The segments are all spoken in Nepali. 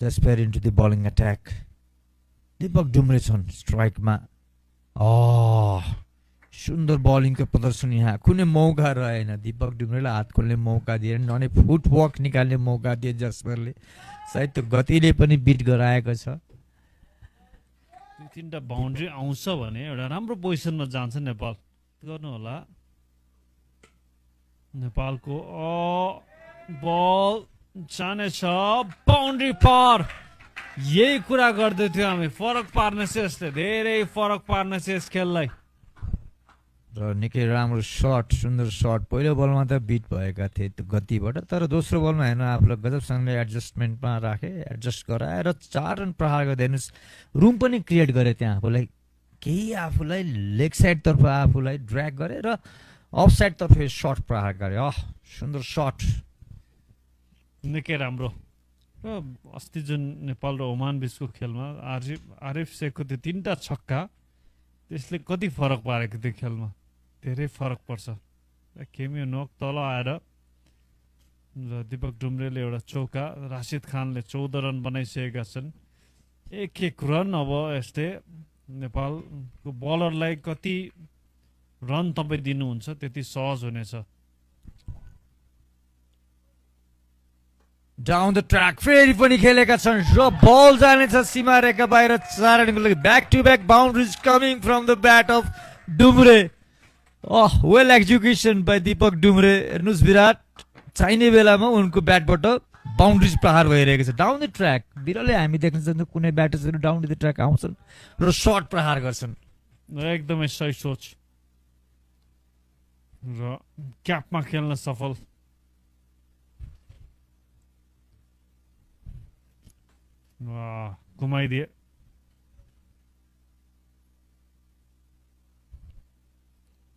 Desperate into the bowling attack. Deepak Dumre छन् स्ट्राइकमा. सुन्दर बलिङको प्रदर्शन यहाँ. कुनै मौका रहेन. दीपक डुम्रेलाई हात खोल्ने मौका दिएन. नने फुटवर्क निकाल्ने मौका दिए जसपरले. सायद त्यो गतिले पनि बिट गराएको छ. तीनटा बाउन्ड्री आउँछ भने एउटा राम्रो पोजिसनमा जान्छ नेपाल. गर्नु होला. नेपालको बल जानेछ बाउन्ड्री पार. यही कुरा गर्दै थियो हामी. फरक पार्नेछ यसले. धेरै फरक पार्नेछ यस खेललाई. र निकै राम्रो शट. सुन्दर शट. पहिलो बलमा त बिट भएका थिए त्यो गतिबाट. तर दोस्रो बलमा हेर्नु आफूलाई गजबसँगले एडजस्टमेन्टमा राखे. एडजस्ट गराएर 4 रन प्रहार गर्दै हेर्नुहोस्. रुम पनि क्रिएट गरे त्यहाँ आफूलाई. केही आफूलाई लेग साइडतर्फ आफूलाई ड्र्याग गरे र अफ साइडतर्फ सट प्रहार गरे. सुन्दर सट. निकै राम्रो. र अस्ति जुन नेपाल र ओमान बिचको खेलमा आरिफ शेखको त्यो 3टा छक्का त्यसले कति फरक पारेको त्यो खेलमा. धेरै फरक पर्छ. खेमियो नोक तल आएर र दीपक डुम्रेले एउटा चौका. राशिद खानले 14 रन बनाइसकेका छन्. एक रन अब यस्तै नेपालको बलरलाई कति रन तपाईँ दिनुहुन्छ त्यति सहज हुनेछ. डाउन द ट्र्याक फेरि पनि खेलेका छन् र बल जानेछ सीमा रेखा बाहिर. 4 रनको लागि back to back boundaries coming from the bat of Dumre. Well execution by Deepak Dumre. हेर्नुहोस् विराट चाहिने बेलामा उनको ब्याटबाट बाउन्ड्रिज प्रहार भइरहेको छ. डाउन द ट्र्याक बिरलै हामी देख्न सक्छौँ कुनै ब्याटर्सहरू डाउन द ट्र्याक आउँछन् र सर्ट प्रहार गर्छन्. एकदमै सही सोच. र क्यापमा खेल्न सफल. घुमाइदिए.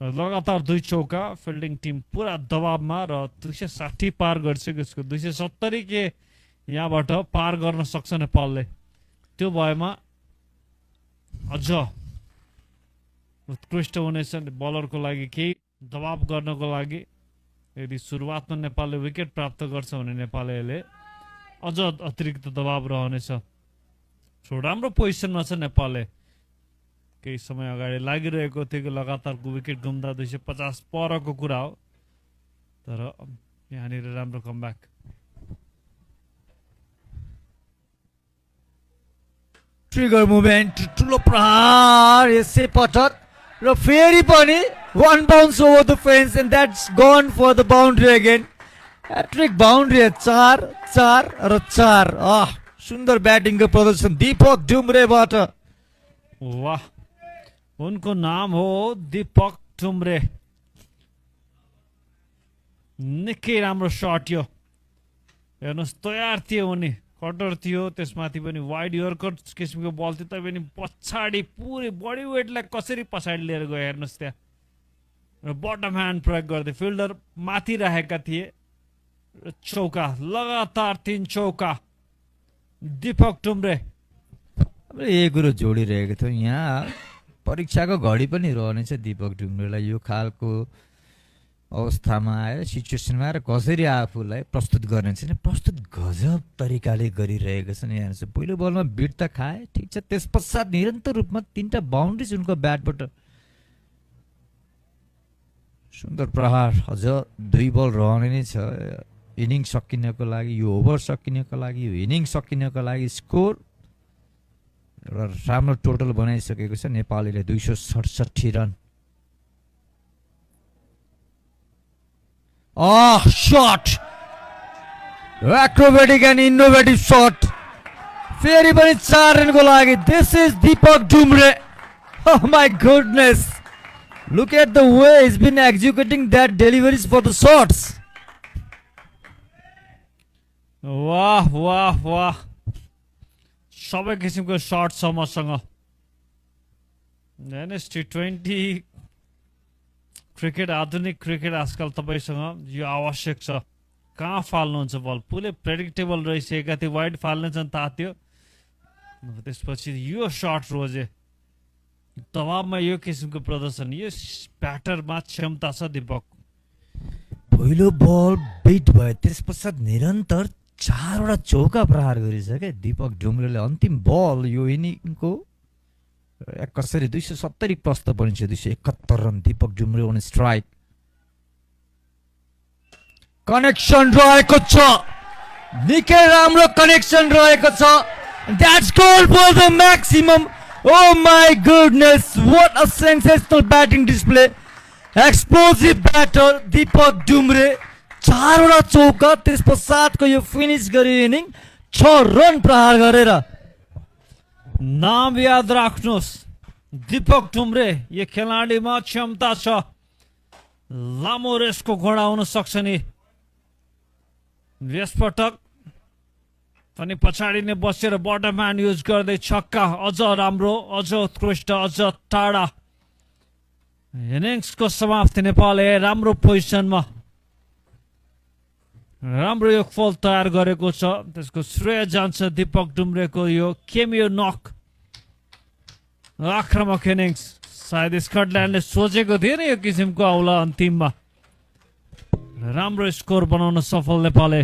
लगातार 2 चौका. फिल्डिङ टिम पुरा दबावमा र 260 पार गरिसक्यो. यसको 270 के यहाँबाट पार गर्न सक्छ नेपालले. त्यो भएमा अझ उत्कृष्ट हुनेछ बलरको लागि. केही दबाव गर्नको लागि यदि सुरुवातमा नेपालले विकेट प्राप्त गर्छ भने नेपालले अझ अतिरिक्त दबाव रहनेछ. राम्रो पोजिसनमा छ नेपालले. केही समय अगाडि लागिरहेको थियो कि लगातारको विकेट गुम्दा 250 परको कुरा हो. तर यहाँनिर राम्रो कमब्याक. Trigger movement. ठुलो प्रहार यसै पटक र फेरि पनि 1 bounce over the fence and that's gone for the boundary again. Hat trick boundary. 4 र 4. सुन्दर ब्याटिङको प्रदर्शन दीपक डुम्रेबाट. वाह. उनको नाम हो दीपक डुम्रे. निकै राम्रो सट यो. हेर्नुहोस् तयार थियो उनी. कटर थियो त्यसमाथि पनि वाइड यर्कट किसिमको बल थियो. तैपनि पछाडि पुरै बडी वेटलाई कसरी पछाडि लिएर गयो हेर्नुहोस् त्यहाँ. र बटम ह्यान्ड प्रयोग गर्दै फिल्डर माथि राखेका थिए. चौका. लगातार 3 चौका. दीपक डुम्रे. यही कुरो जोडिरहेको थियो. यहाँ परीक्षाको घडी पनि रहनेछ दीपक डुम्रेलाई. यो खालको अवस्थामा आएर सिचुएसनमा आएर कसरी आफूलाई प्रस्तुत गर्ने छैन. प्रस्तुत गजब तरिकाले गरिरहेको छन्. यहाँ चाहिँ पहिलो बलमा बिट त खाए ठिक छ. त्यस पश्चात निरन्तर रूपमा 3टा बाउन्ड्रिज उनको ब्याटबाट. सुन्दर प्रहार. अझ 2 बल रहने नै छ इनिङ सकिनको लागि. यो ओभर सकिनको लागि, यो इनिङ सकिनको लागि. स्कोर एउटा राम्रो टोटल बनाइसकेको छ नेपालीले. 267 run. Shot. Acrobatic and innovative shot. फेरि पनि 4 रनको लागि. This is Deepak Dumre. My goodness. Look at the way he's been executing that deliveries for the shots. वाह वाह वाह. सबै किसिमको सर्ट छ मसँग. T20 क्रिकेट, आधुनिक क्रिकेट आजकल तपाईँसँग यो आवश्यक छ. कहाँ फाल्नुहुन्छ बल. पुरै प्रेडिक्टेबल रहिसकेका थियो. वाइड फाल्ने छन् थाहा थियो. त्यसपछि यो सर्ट रोजे. दबावमा यो किसिमको प्रदर्शन. यो ब्याटरमा क्षमता छ दीपक. पहिलो बल बिट भयो. त्यस पश्चात निरन्तर 4वटा चौका प्रहार गरिसके दीपक डुम्रेले। अन्तिम बल यो इनिङको कसरी 270 प्रस्त बनिन्छ, 271 run. Deepak Dumre on strike. Connection रहेको छ, निकै राम्रो कनेक्सन रहेको छ। That's goal for the maximum. Oh my goodness, what a sensational batting display. Explosive batter Deepak Dumre, 4वटा चौका, त्यस पश्चातको यो फिनिश गरे इनिङ 6 रन प्रहार गरेर। नाम याद राख्नुहोस्, दीपक डुम्रे। यो खेलाडीमा क्षमता छ, लामो रेसको घोडा हुन सक्छ नि। यसपटक पनि पछाडि नै बसेर बटम ह्यान्ड युज गर्दै छक्का। अझ राम्रो, अझ उत्कृष्ट, अझ टाढा। इनिङ्सको समाप्ति। नेपाल राम्रो पोजिसनमा, राम्रो यो फल तयार गरेको छ। त्यसको श्रेय जान्छ दीपक डुम्रेको यो केमियो नक। आक्रामक इनिङ्स। सायद स्कटल्यान्डले सोचेको थिएन यो किसिमको आउला अन्तिममा। राम्रो स्कोर बनाउन सफल नेपालले।